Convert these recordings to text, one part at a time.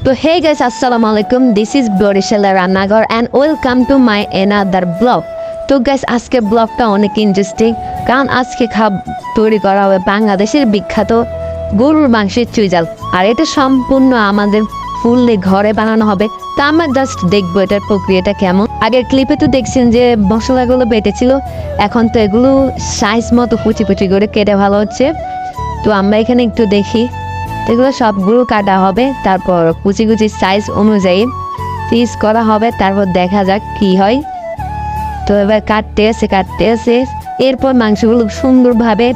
তো hey guys, আসসালামু আলাইকুম, দিস ইজ বরিশালের রান্নাঘর and welcome to my another blog. তো গাইস, আজকে ব্লগটা অনেক ইন্টারেস্টিং, কারণ আজকে তৈরি করা হবে বাংলাদেশের বিখ্যাত গরুর মাংসের চুইঝাল। আর এটা সম্পূর্ণ আমাদের ফুললি ঘরে বানানো হবে। তো আমরা জাস্ট দেখবো এটার প্রক্রিয়াটা কেমন। আগের ক্লিপে তো দেখছেন যে মশলাগুলো বেটেছিল, এখন তো এগুলো সাইজ মতো কুচি কুচি করে কেটে ভালো হচ্ছে। তো আমরা এখানে একটু দেখি, এগুলো সবগুলো কাটা হবে, তারপর কুচি কুচি সাইজ অনুযায়ী পিস করা হবে, তারপর দেখা যাক কি হয়। তো এবার কাটতে আছে, এরপর মাংসগুলো সুন্দরভাবে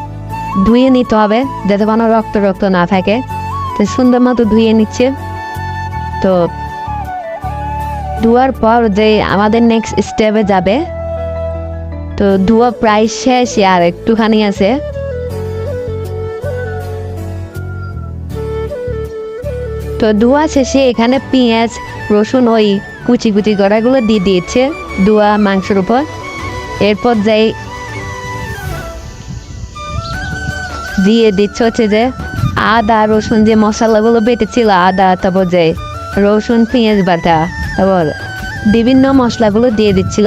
ধুয়ে নিতে হবে যাতে কোনো রক্ত না থাকে। তো সুন্দর মতো ধুয়ে নিচ্ছে। তো ধোয়ার পর যে আমাদের নেক্সট স্টেপে যাবে, তো ধোয়া প্রায় শেষ, আর একটুখানি আছে। তো ধোয়া শেষে এখানে পেঁয়াজ রসুন ওই কুচি কুচি করাগুলো দিয়ে দিয়েছে ধোয়া মাংসের উপর। এরপর যাই দিয়ে দিচ্ছে হচ্ছে যে আদা রসুন, যে মশলাগুলো বেটেছিল, আদা, তারপর যে রসুন পেঁয়াজ বাটা, তারপর বিভিন্ন মশলাগুলো দিয়ে দিচ্ছিল।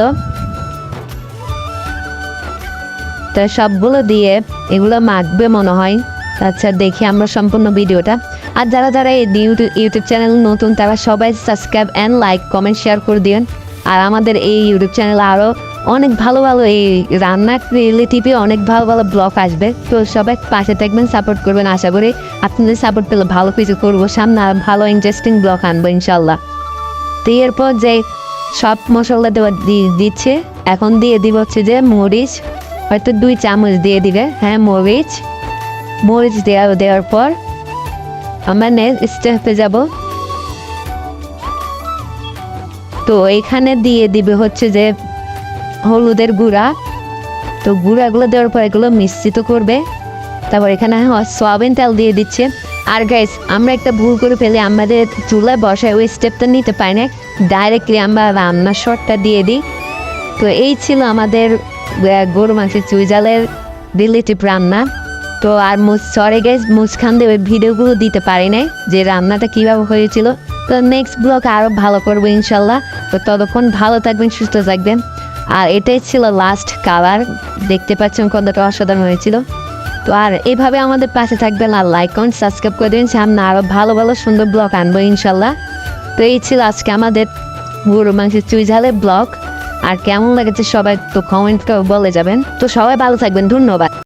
তা সবগুলো দিয়ে এগুলো মাখবে মনে হয়। আচ্ছা, দেখি আমরা সম্পূর্ণ ভিডিওটা। আর যারা যারা এই ইউটিউব চ্যানেল নতুন, তারা সবাই subscribe and like comment share করে দিন। আর আমাদের এই ইউটিউব চ্যানেলে আরও অনেক ভালো ভালো এই রান্নার রিলেটিভে অনেক ভালো ভালো ব্লগ আসবে। তো সবাই পাশে থাকবেন, সাপোর্ট করবেন। আশা করি আপনাদের সাপোর্ট পেলে ভালো কিছু করবো, সামনে আর ভালো ইন্টারেস্টিং ব্লগ আনবো ইনশাল্লাহ। তো এরপর যে সব মশলা দিচ্ছে, এখন দিয়ে দিব হচ্ছে যে মরিচ, হয়তো 2 চামচ দিয়ে দিবে। হ্যাঁ, মরিচ দেওয়ার পর আমরা নেক্সট স্টেপে যাব। তো এখানে দিয়ে দিবে হচ্ছে যে হলুদের গুঁড়া। তো গুঁড়াগুলো দেওয়ার পর এগুলো মিশ্রিত করবে। তারপর এখানে সয়াবিন তেল দিয়ে দিচ্ছে। আর গাইস, আমরা একটা ভুল করে ফেলে আমাদের চুলায় বসায় ওই স্টেপটা নিতে পারি না, ডাইরেক্টলি আমরা রান্নার শটটা দিয়ে দিই। তো এই ছিল আমাদের গরু মাংসের চুইঝালের রিলেটিভ রান্না। তো আর সরি গাইস, মুসখান দিয়ে ওই ভিডিওগুলো দিতে পারি নাই যে রান্নাটা কীভাবে হয়েছিল। তো নেক্সট ব্লগ আরও ভালো করবো ইনশাল্লাহ। তো ততক্ষণ ভালো থাকবেন, সুস্থ থাকবেন। আর এটাই ছিল লাস্ট কালার, দেখতে পাচ্ছেন কতটা অসাধারণ হয়েছিল। তো আর এইভাবে আমাদের পাশে থাকবেন, আর লাইক কমেন্ট সাবস্ক্রাইব করে দিন, সামনে আরও ভালো ভালো সুন্দর ব্লগ আনবো ইনশাল্লাহ। তো এই ছিল আজকে আমাদের গরু মাংসের চুইঝালের ব্লগ। আর কেমন লেগেছে সবাই তো কমেন্ট করে বলে যাবেন। তো সবাই ভালো থাকবেন, ধন্যবাদ।